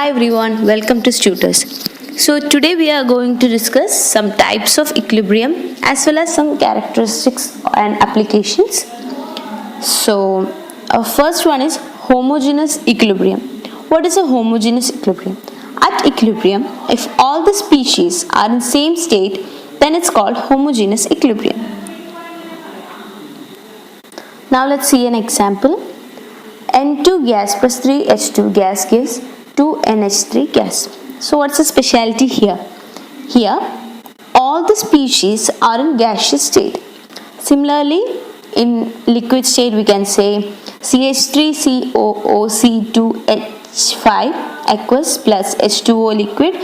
Hi everyone, welcome to Tutors. So today we are going to discuss some types of equilibrium as well as some characteristics and applications. So our first one is homogeneous equilibrium. What is a homogeneous equilibrium? At equilibrium, if all the species are in same state, then it's called homogeneous equilibrium. Now let's see an example. N2 gas plus 3H2 gas gives 2NH3 gas. So what's the specialty here? Here all the species are in gaseous state. Similarly, in liquid state we can say CH3COOC2H5 aqueous plus H2O liquid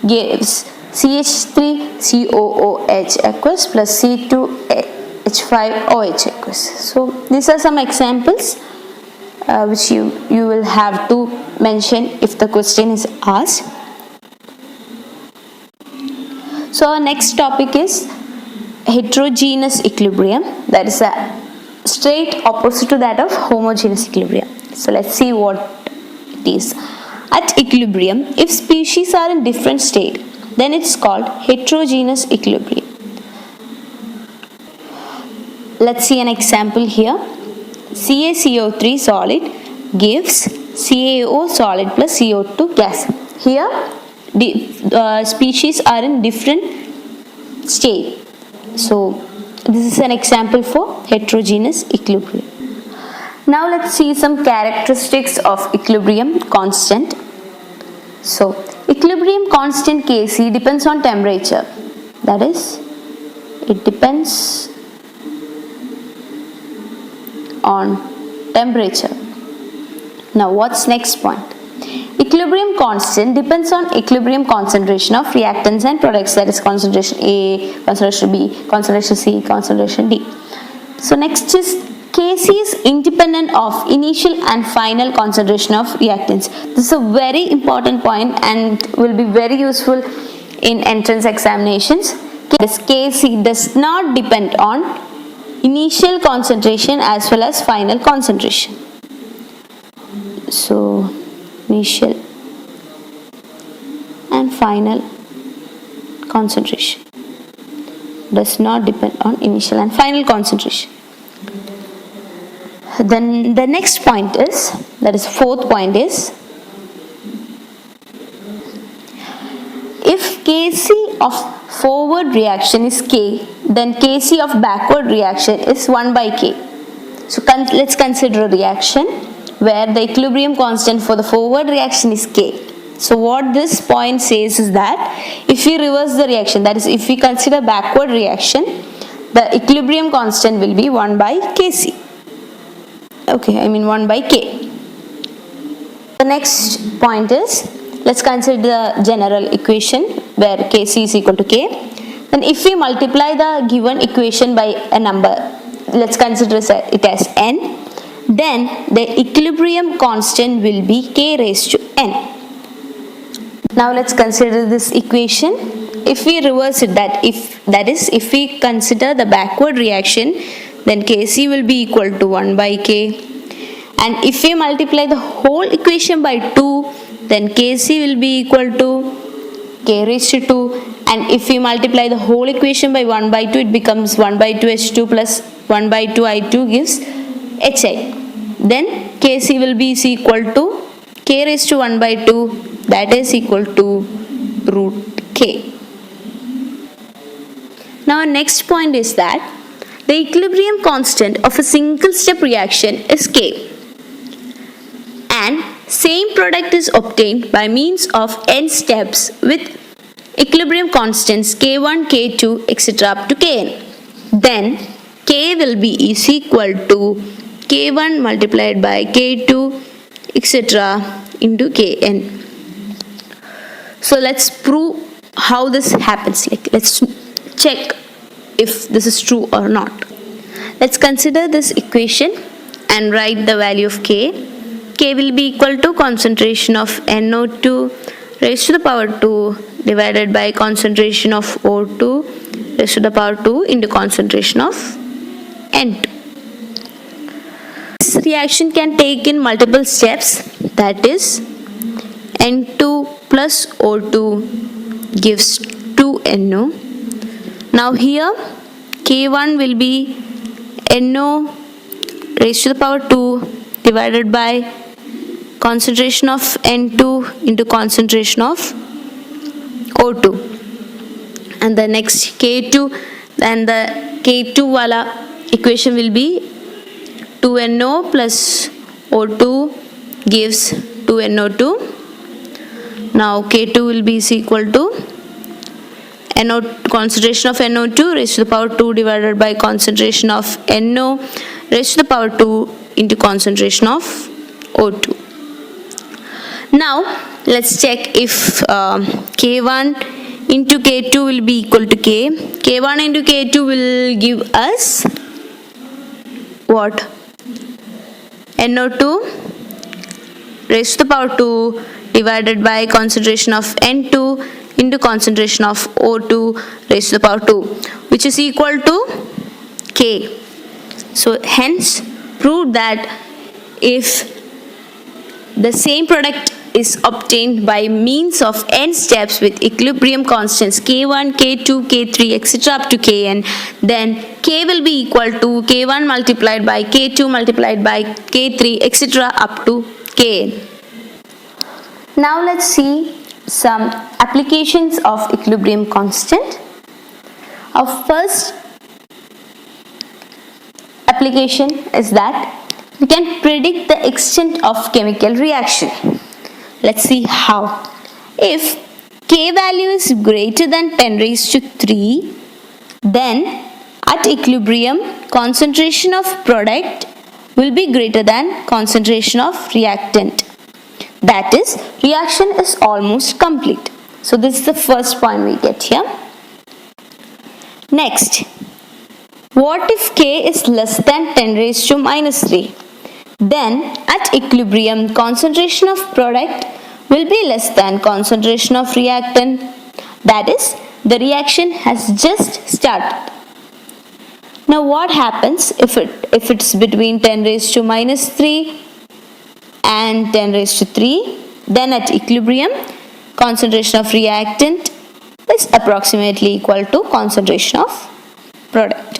gives CH3COOH aqueous plus C2H5OH aqueous. So these are some examples which you will have to mention if the question is asked. So our next topic is heterogeneous equilibrium, that is a straight opposite to that of homogeneous equilibrium. So let's see what it is. At equilibrium, if species are in different state, then it's called heterogeneous equilibrium. Let's see an example here. CaCO3 solid gives CaO solid plus CO2 gas. Here species are in different state. So this is an example for heterogeneous equilibrium. Now let's see some characteristics of equilibrium constant. So equilibrium constant Kc depends on temperature. That is, it depends on temperature. Now what's next point? Equilibrium constant depends on equilibrium concentration of reactants and products, that is concentration A, concentration B, concentration C, concentration D. So next is Kc is independent of initial and final concentration of reactants. This is a very important point and will be very useful in entrance examinations. Kc does not depend on initial concentration as well as final concentration. So initial and final concentration does not depend on initial and final concentration. Then the next point is, that is fourth point is, if Kc of forward reaction is K, then Kc of backward reaction is 1 by K. So let's consider a reaction where the equilibrium constant for the forward reaction is K. So what this point says is that if we reverse the reaction, that is if we consider backward reaction, the equilibrium constant will be 1 by Kc. Okay, I mean 1 by K. The next point is, let's consider the general equation where Kc is equal to K. Then if we multiply the given equation by a number, let's consider it as n, then the equilibrium constant will be K raised to n. Now let's consider this equation. If we reverse it, that is if we consider the backward reaction, then Kc will be equal to 1 by K. And if we multiply the whole equation by 2, then Kc will be equal to K raised to 2. And if we multiply the whole equation by 1 by 2, it becomes 1 by 2 H2 plus 1 by 2 I2 gives Hi. Then Kc will be equal to K raised to 1 by 2, that is equal to root K. Now our next point is that the equilibrium constant of a single step reaction is K, and same product is obtained by means of n steps with equilibrium constants K1, K2, etc. up to Kn. Then K will be is equal to K1 multiplied by K2, etc. into Kn. So let's prove how this happens. Let's check if this is true or not. Let's consider this equation and write the value of K. K will be equal to concentration of NO2 raised to the power 2 divided by concentration of O2 raised to the power 2 into concentration of N2. This reaction can take in multiple steps, that is N2 plus O2 gives 2NO. Now here K1 will be NO raised to the power 2 divided by concentration of N2 into concentration of O2, and the next K2, and the K2 wala equation will be 2NO plus O2 gives 2NO2. Now K2 will be is equal to NO, concentration of NO2 raised to the power 2 divided by concentration of NO raised to the power 2 into concentration of O2. Now let's check if K1 into K2 will be equal to K. K1 into K2 will give us what? NO2 raised to the power 2 divided by concentration of N2 into concentration of O2 raised to the power 2, which is equal to K. So hence prove that if the same product is obtained by means of n steps with equilibrium constants K1, K2, K3, etc. up to Kn, then K will be equal to K1 multiplied by K2 multiplied by K3, etc. up to Kn. Now let's see some applications of equilibrium constant. Our first application is that we can predict the extent of chemical reaction. Let's see how. If K value is greater than 10 raised to 3, then at equilibrium concentration of product will be greater than concentration of reactant. That is, reaction is almost complete. So this is the first point we get here. Next, what if K is less than 10 raised to minus 3? Then at equilibrium concentration of product will be less than concentration of reactant. That is, the reaction has just started. Now what happens if it's between 10 raised to minus 3 and 10 raised to 3? Then at equilibrium concentration of reactant is approximately equal to concentration of product.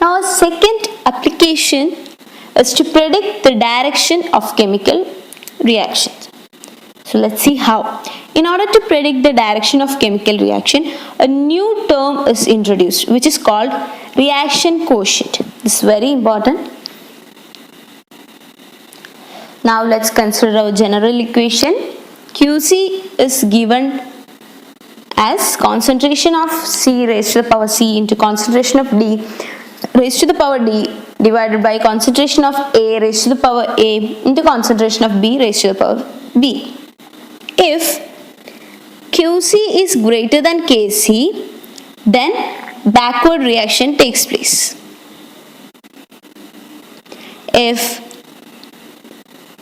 Now a second application is to predict the direction of chemical reactions. So let's see how. In order to predict the direction of chemical reaction, a new term is introduced which is called reaction quotient. This is very important. Now let's consider our general equation. QC is given as concentration of C raised to the power C into concentration of D raised to the power D divided by concentration of A raised to the power A into concentration of B raised to the power B. If QC is greater than KC, then backward reaction takes place. If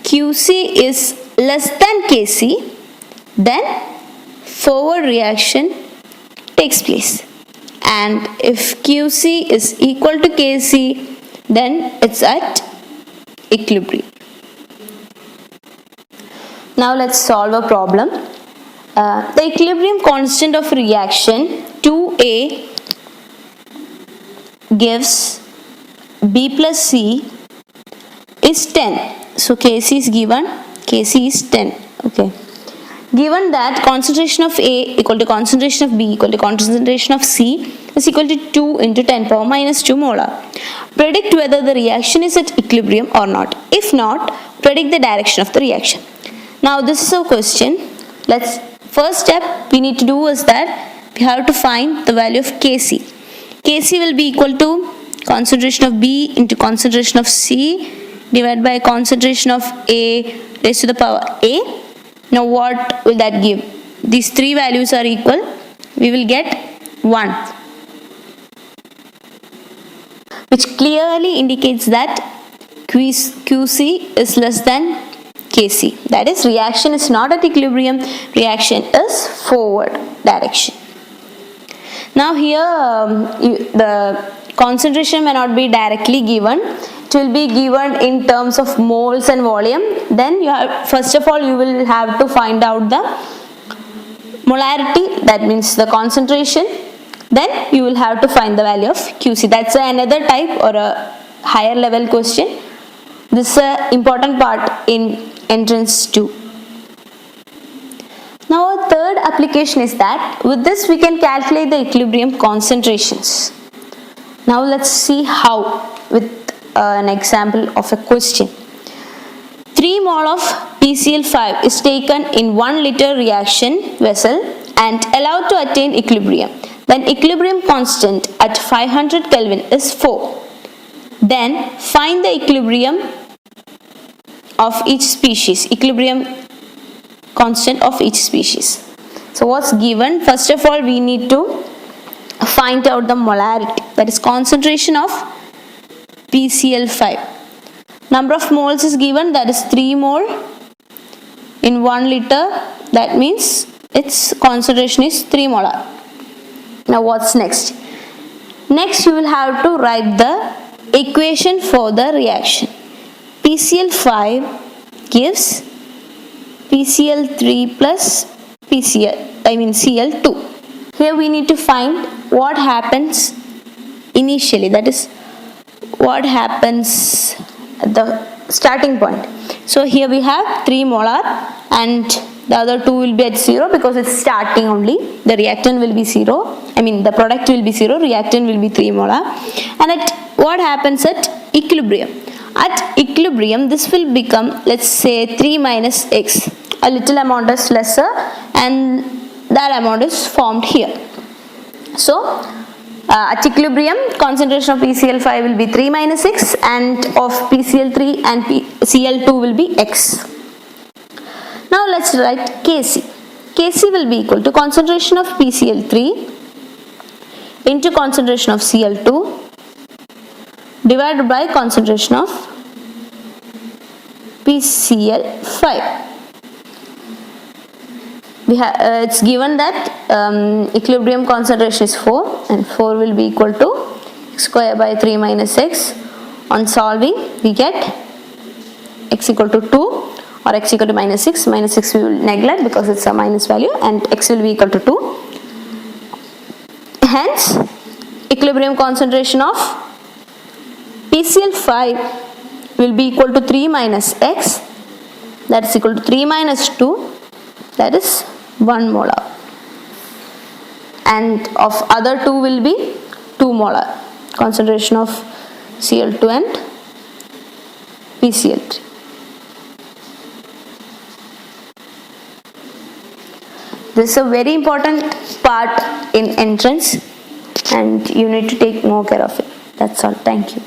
QC is less than KC, then forward reaction takes place. And if QC is equal to KC, then it's at equilibrium. Now let's solve a problem. The equilibrium constant of reaction 2A gives B plus C is 10. So Kc is given, Kc is 10. Okay. Given that concentration of A equal to concentration of B equal to concentration of C is equal to 2 into 10 power minus 2 molar. Predict whether the reaction is at equilibrium or not. If not, predict the direction of the reaction. Now this is a question. First step we need to do is that we have to find the value of Kc. Kc will be equal to concentration of B into concentration of C divided by concentration of A raised to the power A. Now what will that give? These three values are equal. We will get 1, which clearly indicates that QC is less than Kc. That is, reaction is not at equilibrium, reaction is forward direction. Now here the concentration may not be directly given. it will be given in terms of moles and volume. Then you have, first of all, you will have to find out the molarity, that means the concentration. Then you will have to find the value of QC. That's another type or a higher level question. This is an important part in entrance 2. Now our third application is that with this we can calculate the equilibrium concentrations. Now let's see how with an example of a question. 3 mole of PCl5 is taken in 1 liter reaction vessel and allowed to attain equilibrium. Then equilibrium constant at 500 Kelvin is 4. Then find the equilibrium of each species, equilibrium constant of each species. So what's given? First of all, we need to find out the molarity, that is concentration of PCl5. Number of moles is given, that is 3 mole in 1 liter, that means its concentration is 3 molar. Now what's next? Next you will have to write the equation for the reaction. PCl5 gives PCl3 plus Cl2. Here we need to find what happens initially, that is what happens at the starting point. So here we have 3 molar and the other 2 will be at 0 because it's starting only. The reactant will be 0, the product will be 0, reactant will be 3 molar. And at what happens at equilibrium? At equilibrium this will become, let's say, 3 minus X. A little amount is lesser and that amount is formed here. So at equilibrium concentration of PCl5 will be 3 minus X and of PCl3 and Cl2 will be X. Now let's write Kc. Kc will be equal to concentration of PCl3 into concentration of Cl2 divided by concentration of PCl5. It's given that equilibrium concentration is 4 and 4 will be equal to x square by 3 minus x. On solving we get x equal to 2 or x equal to minus 6. Minus 6 we will neglect because it's a minus value, and x will be equal to 2. Hence equilibrium concentration of PCl5 will be equal to 3 minus x, that is equal to 3 minus 2, that is 1 molar, and of other 2 will be 2 molar, concentration of Cl2 and PCl3. This is a very important part in entrance and you need to take more care of it. That's all. Thank you.